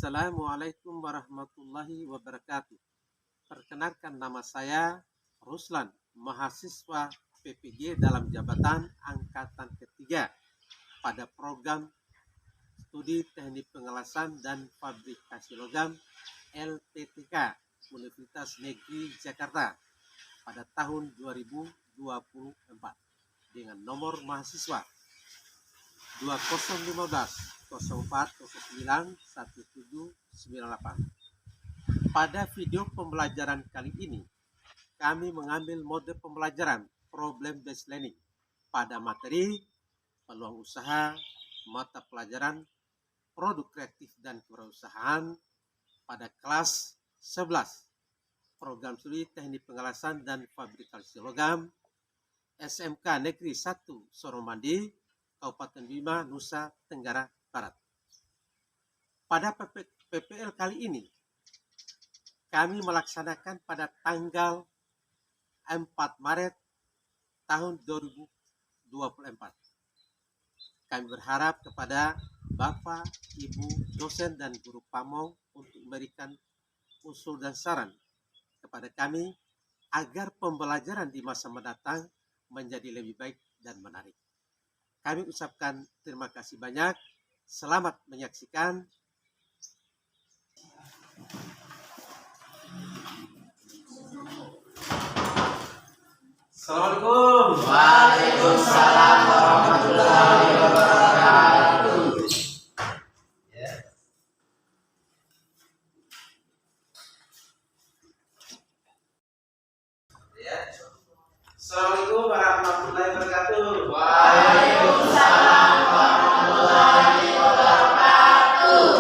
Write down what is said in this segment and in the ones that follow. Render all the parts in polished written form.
Assalamualaikum warahmatullahi wabarakatuh. Perkenalkan, nama saya Ruslan, mahasiswa PPG dalam jabatan angkatan ketiga pada program studi teknik pengelasan dan fabrikasi logam LPTK Universitas Negeri Jakarta pada tahun 2024 dengan nomor mahasiswa 2015 0409 1798. Pada video pembelajaran kali ini, kami mengambil mode pembelajaran problem based learning pada materi peluang usaha, mata pelajaran produk kreatif dan kewirausahaan pada kelas 11 program studi teknik pengelasan dan fabrikasi logam SMK Negeri 1 Soromandi, Kabupaten Bima, Nusa Tenggara Barat. Pada PPL kali ini, kami melaksanakan pada tanggal 4 Maret tahun 2024. Kami berharap kepada Bapak, Ibu, dosen, dan guru pamong untuk memberikan usul dan saran kepada kami agar pembelajaran di masa mendatang menjadi lebih baik dan menarik. Kami ucapkan terima kasih banyak. Selamat menyaksikan. Assalamualaikum. Waalaikumsalam warahmatullahi wabarakatuh. Assalamualaikum warahmatullahi wabarakatuh. Waalaikumsalam warahmatullahi wabarakatuh.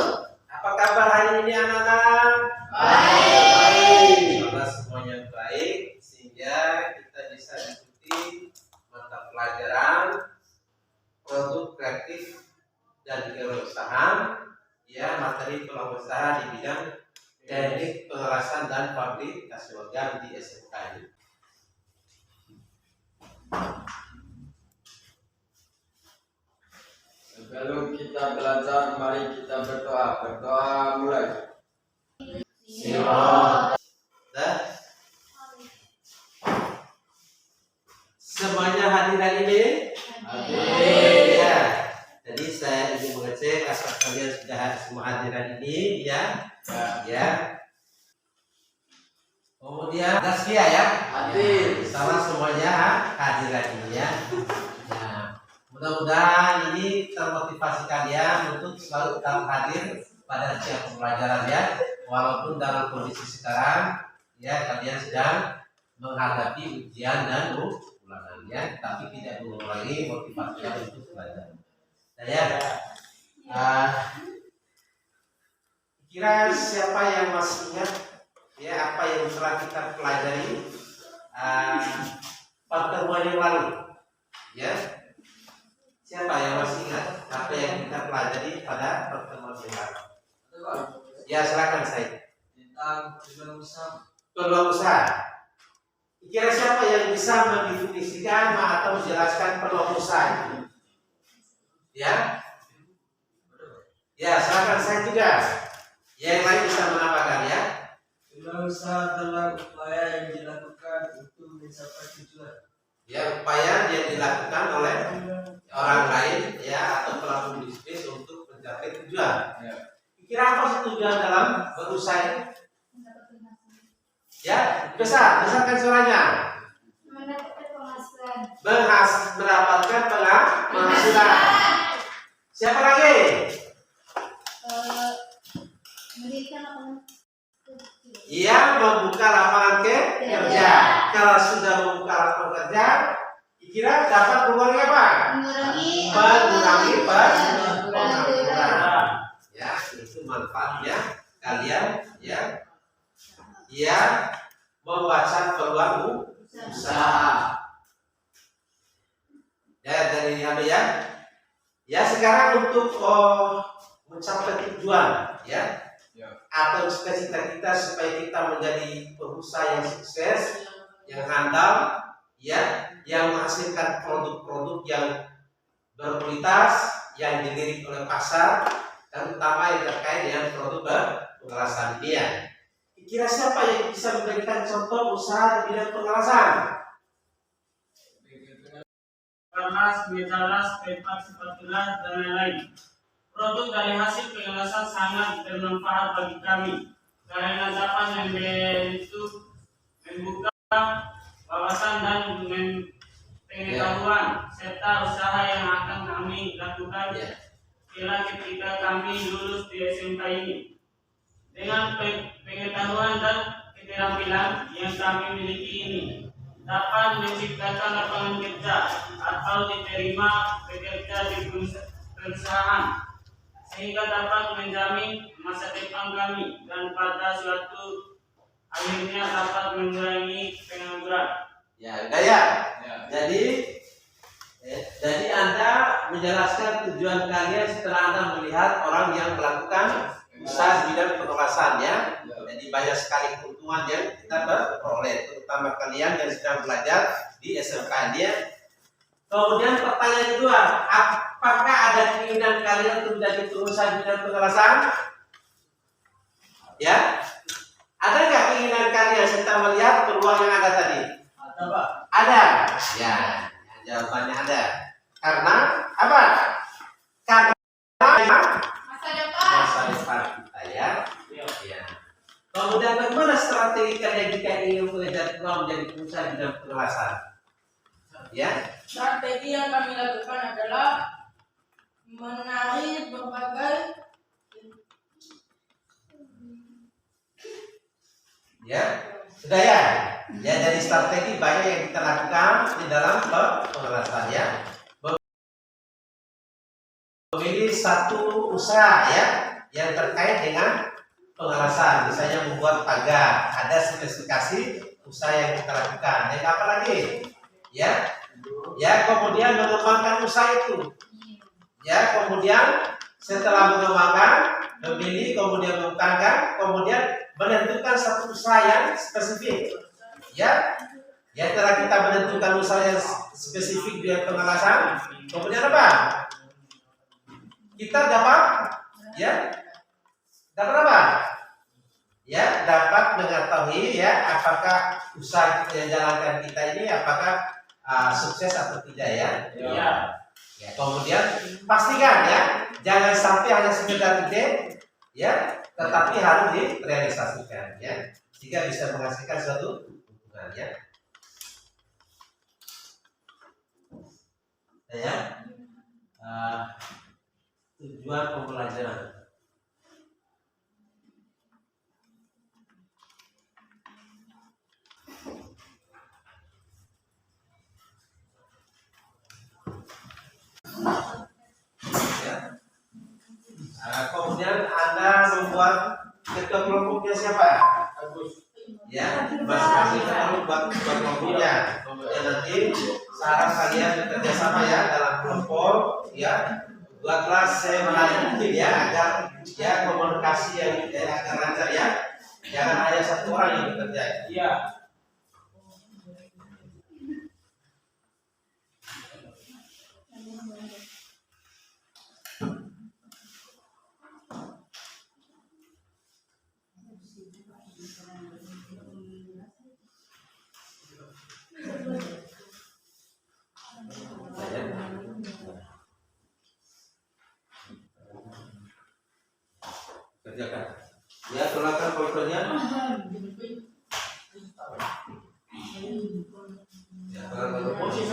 Apa kabar hari ini anak-anak? Baik. Semoga semuanya baik sehingga kita bisa ikuti mata pelajaran produk kreatif dan kewirausahaan, ya, materi peluang usaha di bidang teknik pengelasan dan fabrikasi logam di SMK ini. Sebelum kita belajar, mari kita berdoa. Berdoa mulai. Dah. Semuanya hadir hari ini? Hadir. Ya. Jadi saya ingin mengecek apakah kalian sudah semua hadir hari ini, ya? Ya. Kemudian Gaskia, ya? Hadir. Sama semuanya hadir hari ini, ya. Nah, mudah-mudahan ini termotivasi kalian untuk selalu tetap hadir pada setiap pembelajaran, ya. Walaupun dalam kondisi sekarang, ya, kalian sedang menghadapi ujian dan ulangan, ya, tapi tidak mengurangi motivasinya untuk belajar. Nah, ya, kira siapa yang masih ingat, ya, apa yang telah kita pelajari pertemuan yang lalu, ya? Siapa yang masih ingat apa yang kita pelajari pada pertemuan yang lalu? Ya, silakan saya. Tentang peluang usaha. Peluang usaha. Kira siapa yang bisa mendefinisikan atau menjelaskan peluang usaha itu? Ya? Ya, silakan saya juga. Yang lain bisa menambahkan, ya. Peluang usaha adalah upaya yang dilakukan untuk mencapai tujuan. Ya, upaya yang dilakukan oleh orang lain, ya, atau pelaku bisnis untuk mencapai tujuan. Ya. Kira apa sih tujuan dalam berusaha? Ya, besarkan suaranya. Mendapatkan penghasilan. Siapa lagi? Yang membuka lapangan kerja. Kalau sudah membuka lapangan kerja, kira dapat mengurangi apa? Mengurangi pengangguran. Ya, itu manfaatnya kalian, ya. Ya, membaca peluang usaha. Ya, dari apa, ya? Ya, sekarang untuk mencapai tujuan, ya. Atau cita-cita kita supaya kita menjadi pengusaha yang sukses, yang handal, ya, yang menghasilkan produk-produk yang berkualitas, yang dilirik oleh pasar. terutama yang terkait dengan produk pengelasan ilmiah. Kira siapa yang bisa memberikan contoh usaha di bidang pengelasan? Kertas, meja las, kertas, spatula, dan lain-lain. Produk dari hasil pengelasan sangat bermanfaat bagi kami karena dapat membuka wawasan dan pengetahuan serta usaha yang akan kami lakukan ketika kami lulus di SMK ini. Dengan pengetahuan dan keterampilan yang kami miliki ini dapat menciptakan lapangan kerja atau diterima bekerja di perusahaan sehingga dapat menjamin masa depan kami dan pada suatu akhirnya dapat mengurangi pengangguran. Ya, udah ya. Jadi Anda menjelaskan tujuan kalian setelah Anda melihat orang yang melakukan usaha di bidang pengelasan ya. Jadi banyak sekali keuntungan yang kita peroleh, terutama kalian yang sedang belajar di SMK dia. Kemudian pertanyaan kedua, apakah ada keinginan kalian untuk menjadi pengusaha di bidang pengelasan? Ya, ada nggak keinginan kalian setelah melihat peluang yang ada tadi? Ada, Pak. Ada. Ya, jawabannya ada. Karena apa? Karena memang masa depan kita ya. Ya. Kemudian bagaimana strategi kalian jika ingin mengejar peluang menjadi pengusaha di bidang pengelasan? Ya. Strategi yang kami lakukan adalah menarik berbagai Ya, sudah ya. Ya, dari strategi banyak yang kita lakukan di dalam pengelasan ya. Memilih satu usaha ya yang terkait dengan pengelasan, misalnya membuat pagar, ada spesifikasi usaha yang kita lakukan. Dan apa lagi? Ya, kemudian mengembangkan usaha itu. Ya, kemudian setelah mengembangkan, memilih, kemudian mengembangkan, kemudian menentukan satu usaha yang spesifik. Ya, setelah kita menentukan usaha yang spesifik di pengelasan, kemudian apa? Kita dapat apa? Ya, dapat mengetahui ya apakah usaha yang jalankan kita ini apakah sukses atau tidak ya. Iya. Ya, kemudian pastikan ya, jangan sampai hanya sekedar ide ya, tetapi harus direalisasikan ya, sehingga bisa menghasilkan suatu keuntungan ya. Tujuan pembelajaran. Kemudian Anda membuat ketua kelompoknya siapa? Ya, masing-masing buat kelompoknya. Kemudian nanti saran kalian bekerja sama ya dalam kelompok ya. Buatlah semakin mungkin ya agar ya komunikasi yang agar lancar ya. Jangan hanya satu orang yang bekerja. Iya. Kerjakan. Ya, tolakkan poin-poinnya. Ya, tolakkan poin-poinnya.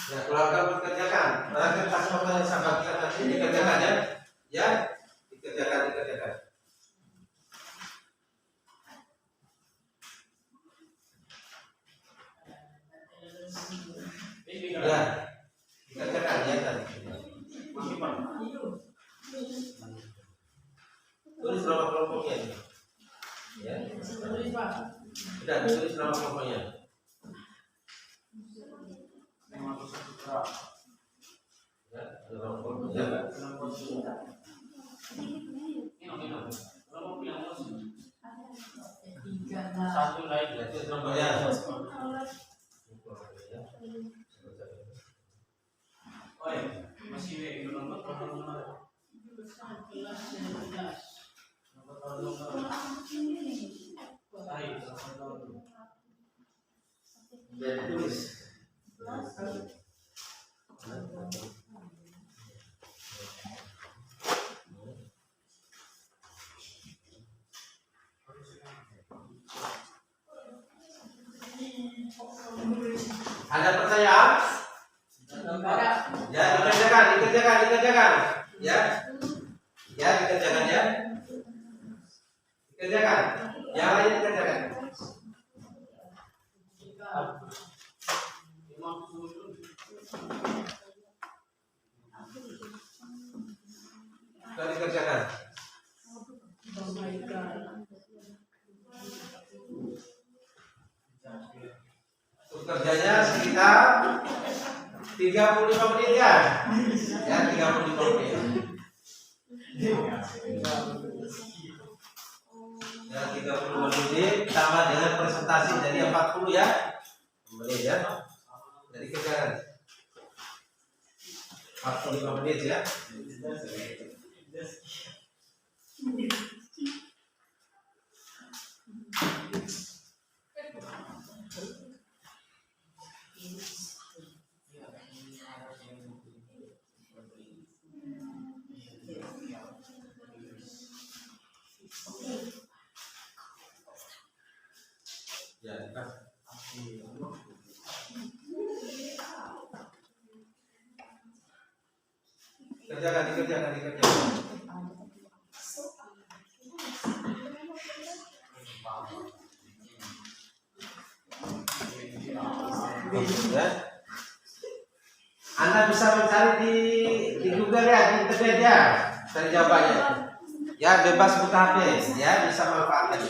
Ya, keluarga mengerjakan. Barangkali kasih pertanyaan sama kita nanti dikerjakan ya. Ya, dikerjakan. Ya, dikerjakan ya tadi. Tulis nama kelompoknya. Ya. Sudah tulis nama kelompoknya. Ya, nama kelompoknya. Satu lagi. Itu contohnya. Oi, masih nomor Jadi tulis. Ada pertanyaan? Ya, dikerjakan. Ya. Ya, dikerjakan ya. Dikerjakan. Yang lain dikerjakan. Sudah dikerjakan. Untuk kerjanya sekitar 35 menit ya. Ya, 35 menit. Ya, 35 menit tambah dengan presentasi jadi 40 ya. Menit ya. Jadi kerjakan. 45 menit ya. Ya, dikerjakan. Ya. Anda bisa mencari di Google ya, di internet ya, cari jawabannya. Ya, bebas buka HP, ya bisa manfaatkan.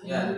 Ya.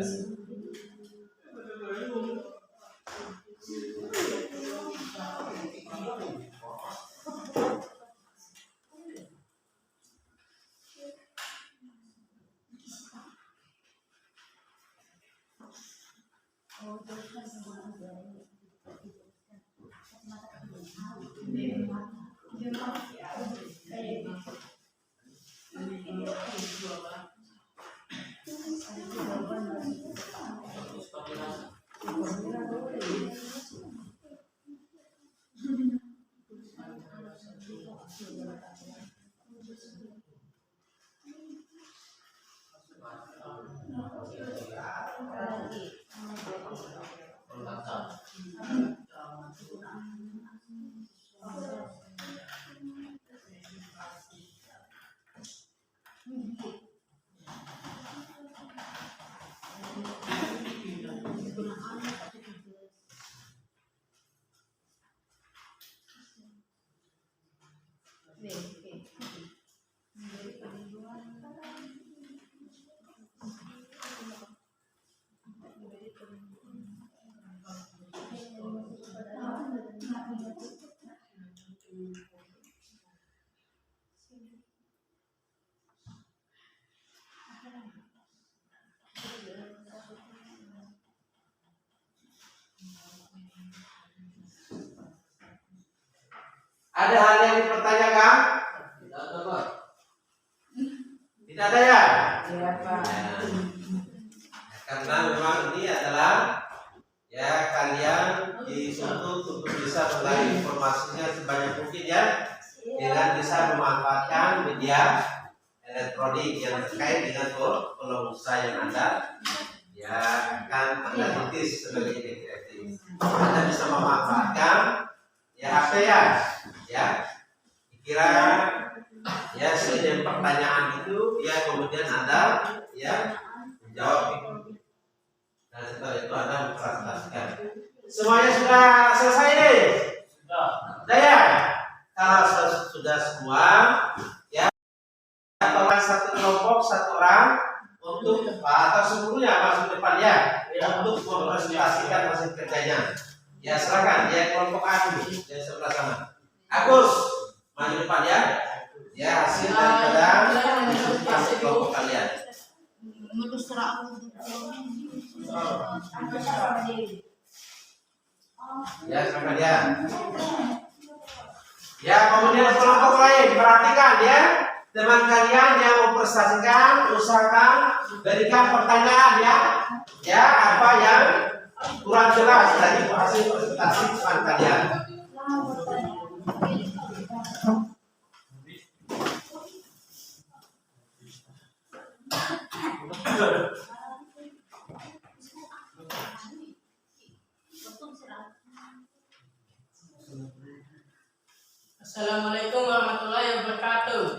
Ada hal yang dipertanyakan? Tidak ada ya? Karena memang ini adalah ya kalian dituntut untuk bisa menggali informasinya sebanyak mungkin ya, dengan bisa memanfaatkan media elektronik yang terkait dengan peluang usaha yang ada. Ya akan analitis sebagai kreatif. Anda bisa memanfaatkan ya HP ya kira ya sesuai pertanyaan itu ya kemudian Anda ya menjawab setelah itu Anda mempresentasikan. Semuanya sudah selesai nih? Sudah ya? Kalau sudah semua, ya, tolong satu kelompok, satu orang untuk atau seluruhnya masuk depan ya, untuk mempresentasikan hasil kerjanya. Ya silakan, ya kelompok A dulu, dari sebelah sana. Agus, maju depan ya. Ya hasil daripada diskusi kelompok kalian. Ya silakan ya. Ya kemudian kelompok lain perhatikan ya, teman kalian yang mempresentasikan usahakan berikan pertanyaan ya, ya apa yang kurang jelas dari hasil presentasi teman kalian. Assalamualaikum warahmatullahi wabarakatuh.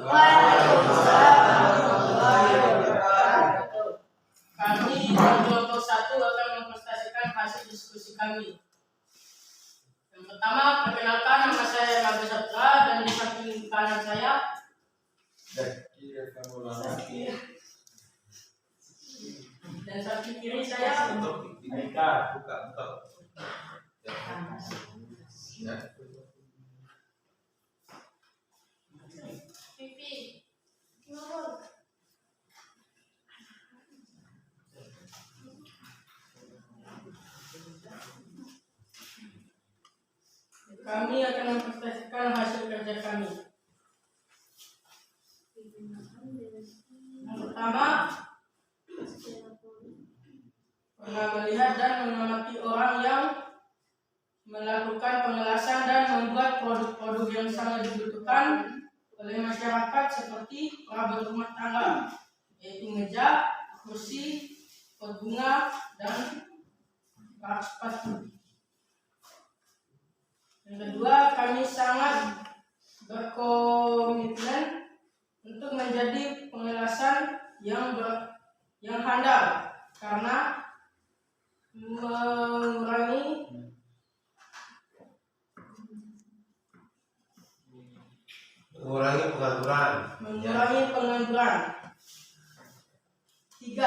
Kami dari kelompok 1 akan mempresentasikan hasil diskusi kami. Yang pertama, perkenalkan nama saya Agus Saputra dan di samping kanan saya dan samping kiri saya kami akan mempresentasikan hasil kerja kami. Yang pertama, pernah melihat dan mengamati orang yang melakukan pengelasan dan membuat produk-produk yang sangat dibutuhkan oleh masyarakat seperti perabot rumah tangga, yaitu meja, kursi, pot bunga, dan rak sepatu. Yang kedua, kami sangat berkomitmen untuk menjadi pengelasan yang handal karena mengurangi pengangguran. 3.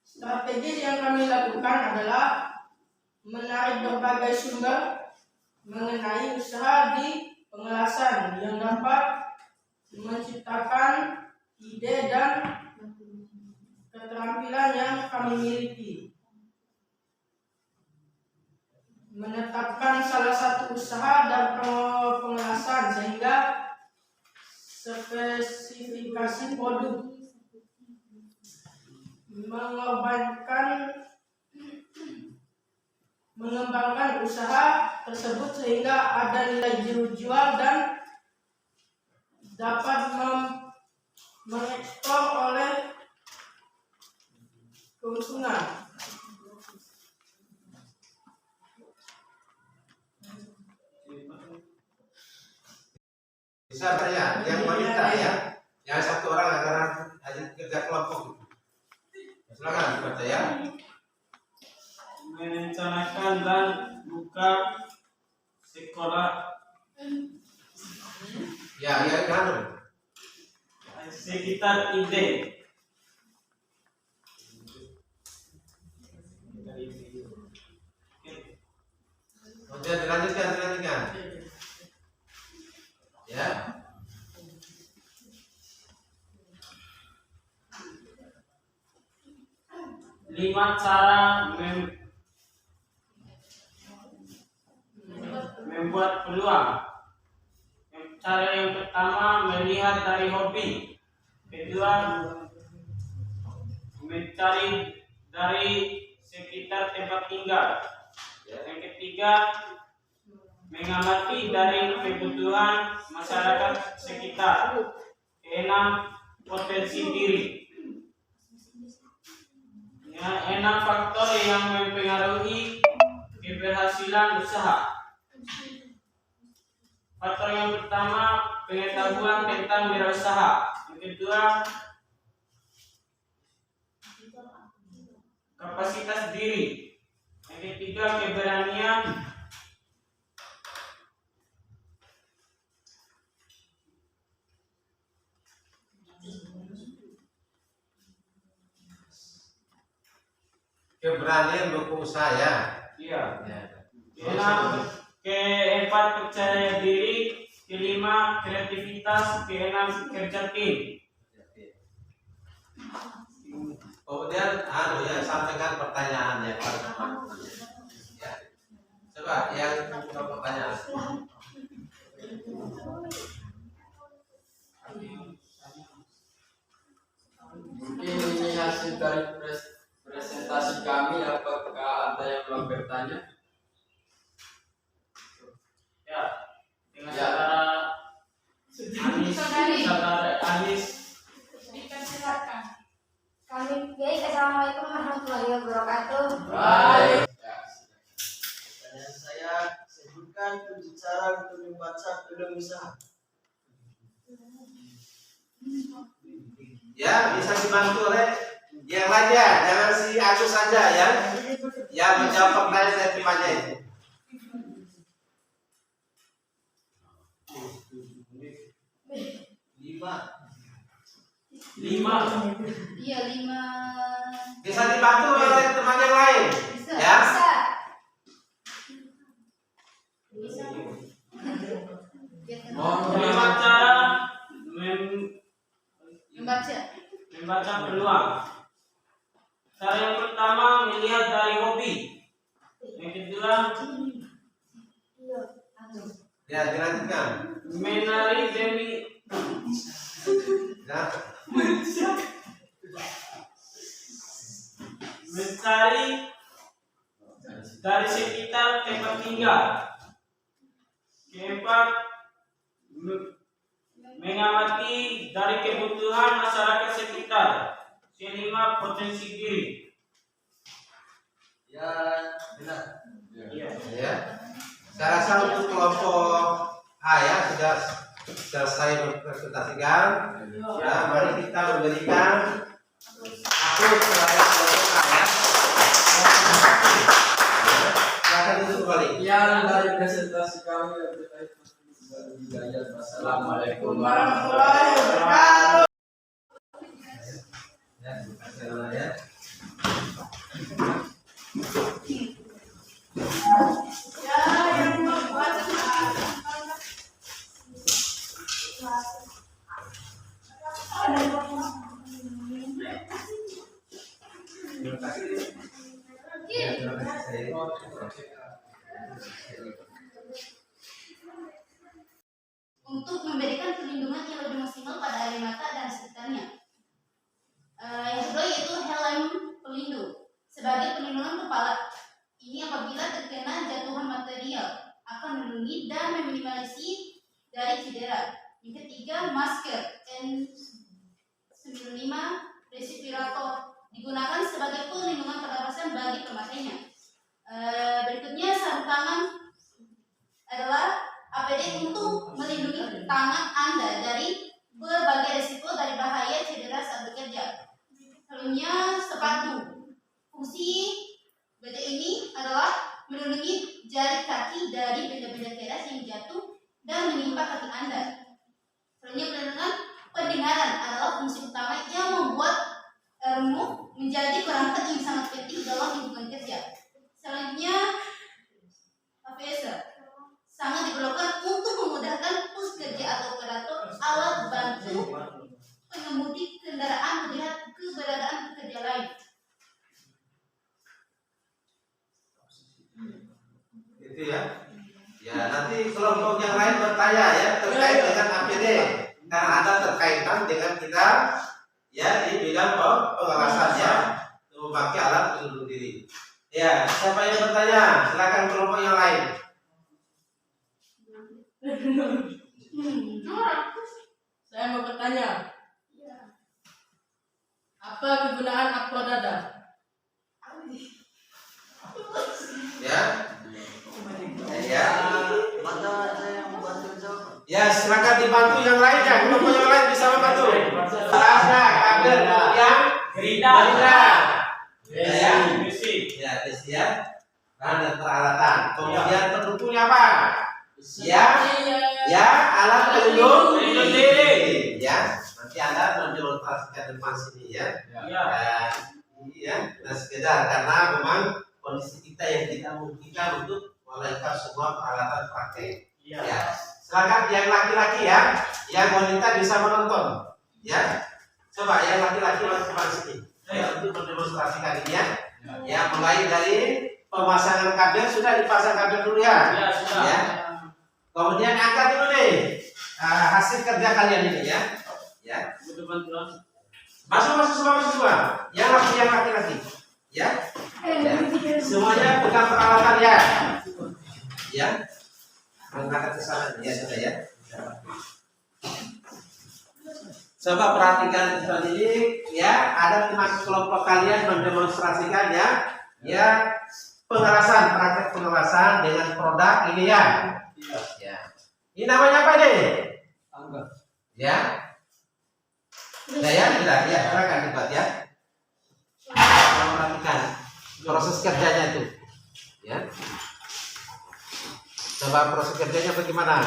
Strategi yang kami lakukan adalah menarik berbagai sumber mengenai usaha di pengelasan yang dapat menciptakan ide dan keterampilan yang kami miliki. Menetapkan salah satu usaha dan pengelasan sehingga spesifikasi produk, mengembangkan usaha tersebut sehingga ada nilai jual dan dapat mengekspor oleh keuntungan. Bisa ya, yang wanita ya, yang satu orang karena hanya kerja kelompok. Silakan dibaca ya. Merencanakan dan buka sekolah Ya kan. sekitar ide. Oke, dilanjutkan. Ya. Lima cara membuat peluang. Cara yang pertama, melihat dari hobi. Kedua, mencari dari sekitar tempat tinggal. Yang ketiga, mengamati dari kebutuhan masyarakat sekitar. Keenam, potensi diri. Ya, 6 faktor yang mempengaruhi keberhasilan usaha. Faktor yang pertama, pengetahuan tentang wirausaha. Yang kedua, kapasitas diri. Yang ketiga, keberanian. Keberanian berusaha ya. Iya. Ya. Keempat, percaya diri. Kelima, kreativitas. Keenam, kerja tim. Kemudian ya sampaikan pertanyaannya pada teman. Ya. Coba yang membuka pertanyaan. Mungkin ini hasil dari presentasi kami. Apakah ada yang mau bertanya? Ya. Dengan Ya. saudara Anis. Dipersilakan. Kami baik, assalamualaikum warahmatullahi wabarakatuh. Baik. Ya, pertanyaan saya, sebutkan 7 cara untuk membaca film usaha. Ya, bisa dibantu oleh yang lainnya, jangan si Agus saja ya. Yang menjawab pertanyaan saya terima aja itu. Lima. Iya, 5. Bisa dibantu oleh teman yang lain. Bisa. Ya. Bisa. Lima cara Membaca. peluang. Cara yang pertama, melihat dari hobi. Yang kedua, Ya, dilanjutkan. menari demi Ya. mencari dari sekitar tempat tinggal. Keempat, mengamati dari kebutuhan masyarakat sekitar. Kelima, potensi diri. Ya, benar. Iya. Ya. Saya rasa untuk kelompok A ya sudah selesai berpresentasikan. Ya, mari kita memberikan aplaus kepada kelompok A ya. Silakan duduk kembali. Yang dari presentasi kami terkait budaya. Wassalamualaikum Warahmatullahi wabarakatuh. Ya, terima kasih ya. Ya, yang membaca. Terima kasih. Ya, terima kasih. Untuk memberikan perlindungan yang lebih maksimal pada area mata dan sekitarnya. Yang kedua yaitu helm pelindung. Sebagai perlindungan kepala, ini apabila terkena jatuhan material akan melindungi dan meminimalisir dari cedera. Yang ketiga, masker N95 respirator digunakan sebagai perlindungan pernapasan bagi pemakainya. Berikutnya, sarung tangan adalah APD untuk melindungi tangan Anda dari berbagai risiko dari bahaya cedera saat bekerja. Selanjutnya, sepatu. Fungsi BD ini adalah melindungi jari kaki dari benda-benda keras yang jatuh dan menimpa kaki Anda. Selanjutnya, perlindungan pendengaran adalah fungsi utama yang membuat remuk menjadi perangkat yang sangat penting dalam lingkungan kerja. Selanjutnya, APS sangat diperlukan untuk memudahkan kerja atau operator alat bantu pengemudi kendaraan melihat keberadaan pekerja lain. Itu ya. Ya, nanti kelompok yang lain bertanya ya terkait dengan APD. Karena ada terkaitan dengan kita ya di bidang pengelasannya memakai alat pelindung diri. Ya, siapa yang bertanya? Silakan kelompok yang lain. Saya mau bertanya. Apa kegunaan upload data? Ya. Ya. Mana ada yang membantu jawab? Ya, silakan dibantu yang lainnya. Kelompok yang lain bisa membantu. Selasa, kader, yang Gerindra. Gerindra. Ya, Desi. Ya, Des ya. bahan dan peralatan. Kemudian pendukungnya apa? Ya, alat pelindung diri. Ya, nanti Anda mendemonstrasikan depan sini ya. Ya. Nah sekedar karena memang kondisi kita yang tidak memungkinkan untuk melengkap semua peralatan praktek. Ya. Silakan yang laki-laki ya, yang wanita bisa menonton. Ya, coba yang laki-laki masuk depan sini ya, untuk mendemonstrasikan ini ya. Ya, mulai dari pemasangan kabel, sudah dipasang kabel dulu ya. Ya, sudah. Ya. Kemudian angkat dulu nih hasil kerja kalian ini ya. Ya. Masuk semua. Yang laki-laki. Ya. Semuanya pegang peralatan ya. Ya. Mengangkat ke sana ya sudah ya. Coba perhatikan ini ya, ada teman kelompok kalian mendemonstrasikan ya. Ya, praktek pengelasan dengan produk ini ya. Ya. Ini namanya apa deh? Ya. Nah ya, sudah ya, silakan dibuat ya. Perhatikan proses kerjanya itu. Ya. Coba proses kerjanya bagaimana?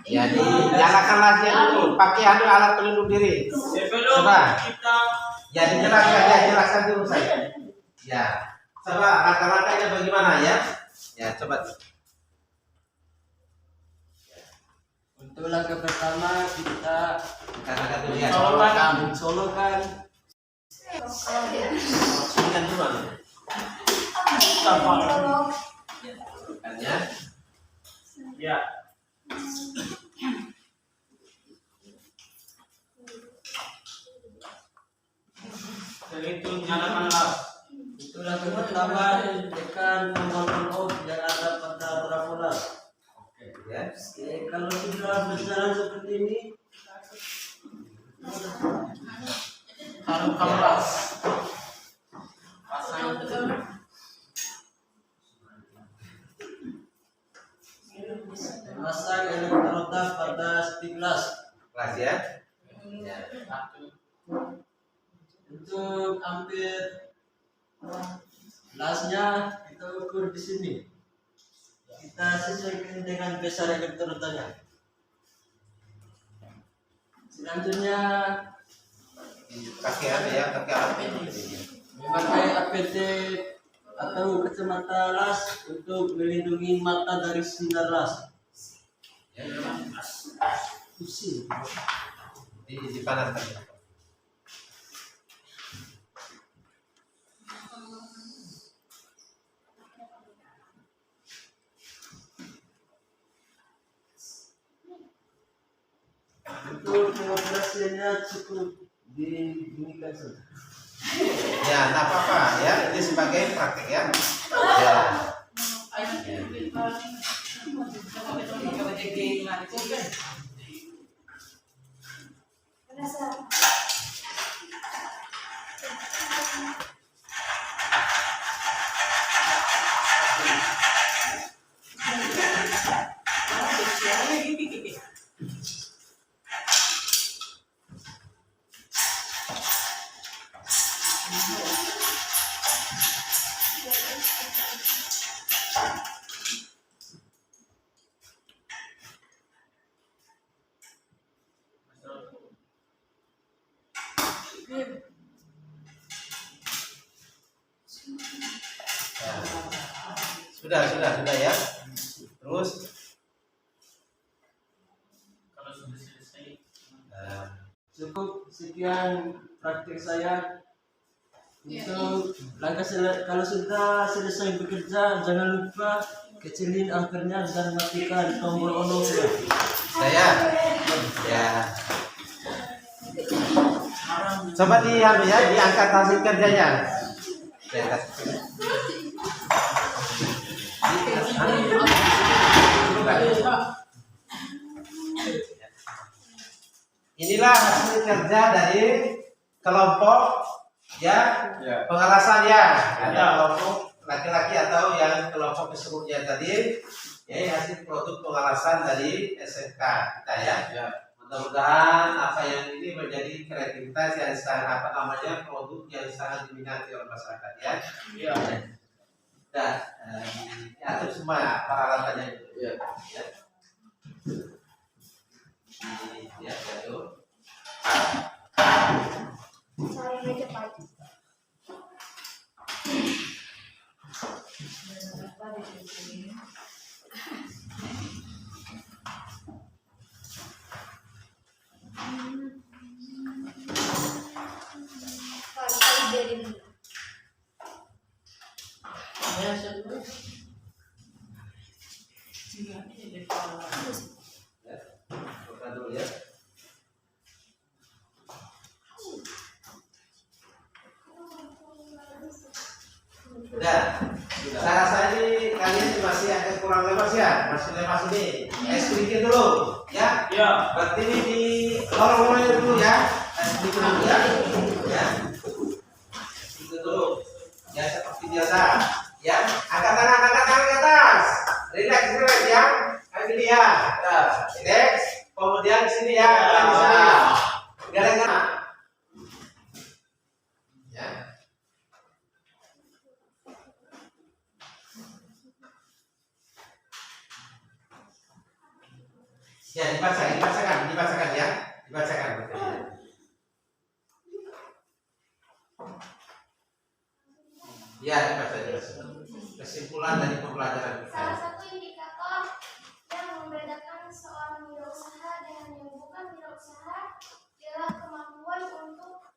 Ya, dinyalakanlah dia dulu. Pakai alat pelindung diri. Coba. Ya, dijelaskan dulu saya. Ya. Coba langkah-langkahnya bagaimana ya? Ya, coba. Untuk langkah pertama kita Katakan dulu ya. solokan. Maksudkan dulu. Ya. Ya. Jadi itu nyalakanlah. Itu langkah pertama, tekan tombol on off yang ada pada parabola. Ya. Oke, kalau sudah berjalan seperti ini, pasang elektroda pada stiplas. Kelas ya. Ya. Untuk ampere lasnya kita ukur di sini. Kita sesuaikan dengan besar elektrodanya. Selanjutnya Pakai apa ya? Pakai apa? memakai APD atau kacamata las untuk melindungi mata dari sinar las. Dipanaskan. Untuk pengoperasiannya cukup dibunyikan saja. Ya, tak apa-apa ya. Ini sebagai praktek ya. Ya. Sudah ya. Terus Kalau sudah selesai. Cukup sekian praktik saya. Untuk langkah kalau sudah selesai bekerja, jangan lupa kecilin ampernya dan matikan tombol on off ya. saya ya. Coba diangkat hasil kerjanya. Diangkat. Inilah hasil kerja dari kelompok ya, pengelasan ya. Ada kelompok laki-laki atau yang kelompok keseluruhnya tadi. Ya, hasil produk pengelasan dari SMK kita ya. Mudah-mudahan apa yang ini menjadi kreativitas yang sangat produk yang sangat diminati oleh masyarakat ya. Iya. Dan diatur semua peralatannya itu. Iya. Ya. Ya, jatuh. Saya meja Pak. Buka dulu ya. Udah. Saya rasa ini kalian masih agak kurang lemas ya, masih lemas ini. Sedikit dulu, ya. Ya. Berarti ini di lorong-lorong dulu ya. Sedikit dulu ya. Ya. Sedikit dulu. Ya seperti biasa. Ya. Angkat tangan ke atas. Relax ya. Kayak gini ya. Nah, relax. Kemudian di sini ya. Di sini. Gara-gara. Ya. Ya, dibacakan ya. Dibacakan. Ya, dibaca. Kesimpulan dari pembelajaran kita. Salah satu indikator yang membedakan seorang wirausaha dengan yang bukan wirausaha ialah kemampuan untuk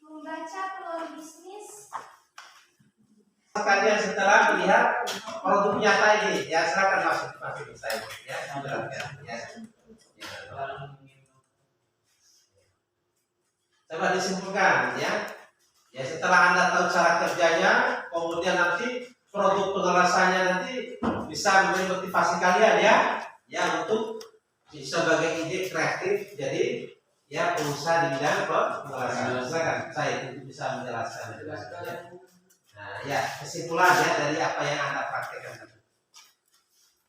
membaca peluang bisnis. Kalian setelah melihat produk nyata ini, ya silakan masuk ke saya, ya, ya. Coba disimpulkan, ya. Ya setelah Anda tahu cara kerjanya, kemudian nanti produk pengelasannya nanti bisa menjadi motivasi kalian ya untuk sebagai ide kreatif. Jadi ya pengusaha di bidang pengelasan. Silakan saya bisa menjelaskan. Ya. Nah, ya kesimpulan ya dari apa yang Anda praktekkan tadi.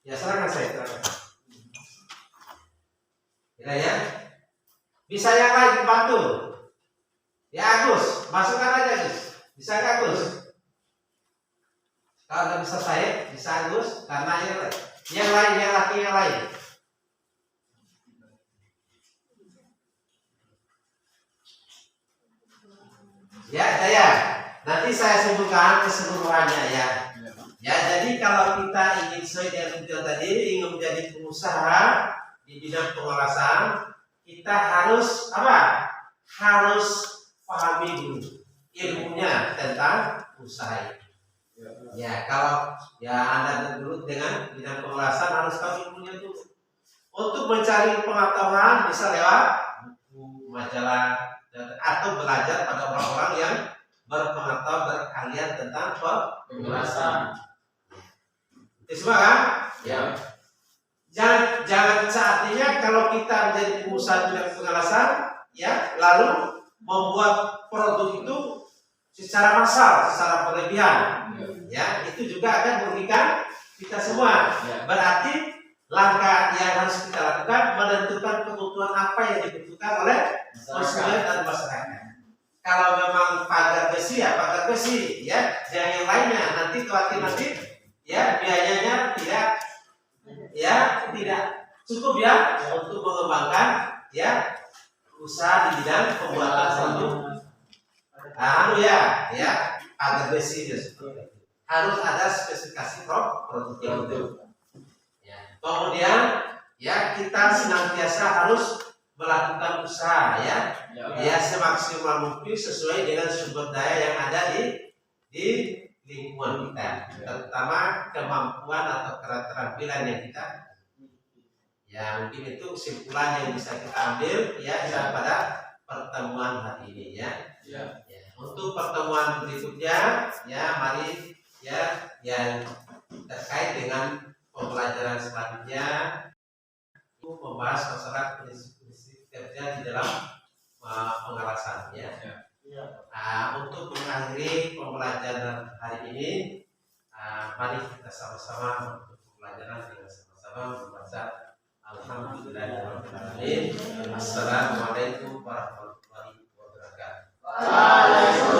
Ya silakan saya. Ya. Bisa yang lain bantu. Ya Agus, masukkan aja Agus. Bisa nggak Agus? Kalau nggak bisa saya, bisa Agus. Karena yang lain, yang lain. Ya, saya. Nanti saya simpulkan keseluruhannya ya. Ya, jadi kalau kita ingin sesuai dengan tujuan tadi, ingin menjadi pengusaha di bidang pengelasan, kita harus apa? Harus pahami dulu ilmunya tentang usaha ini. Ya, kalau ya Anda dulu dengan bidang pengelasan harus tahu ilmunya dulu. Untuk mencari pengetahuan bisa lewat buku, majalah, atau belajar pada orang-orang yang berpengetahuan berkeahlian tentang pengelasan. Itu semua kan? Ya. Jangan seartinya kalau kita menjadi pengusaha bidang pengelasan, ya, lalu membuat produk itu secara massal, secara berlebihan, ya, itu juga akan merugikan kita semua. Berarti langkah yang harus kita lakukan menentukan kebutuhan apa yang dibutuhkan oleh konsumen dan masyarakat. Kalau memang pagar besi ya pagar besi, ya, yang lainnya nanti khawatir nanti, ya, biayanya tidak cukup ya untuk mengembangkan ya usaha di bidang pembuatan produk. Pagar besi harus ada spesifikasi produk itu. Ya. Kemudian ya kita senantiasa harus melakukan usaha ya semaksimal mungkin sesuai dengan sumber daya yang ada di lingkungan kita, terutama kemampuan atau keterampilan yang kita. Ya mungkin itu kesimpulan yang bisa kita ambil ya pada pertemuan hari ini ya. Untuk pertemuan berikutnya ya mari ya yang terkait dengan pembelajaran selanjutnya itu membahas masalah prinsip-prinsip kerja di dalam pengelasan ya. Untuk mengakhiri pembelajaran hari ini mari kita sama-sama untuk pembelajaran dengan sama-sama membaca Alhamdulillahirabbil alamin. Assalamualaikum warahmatullahi wabarakatuh. Waalaikumsalam.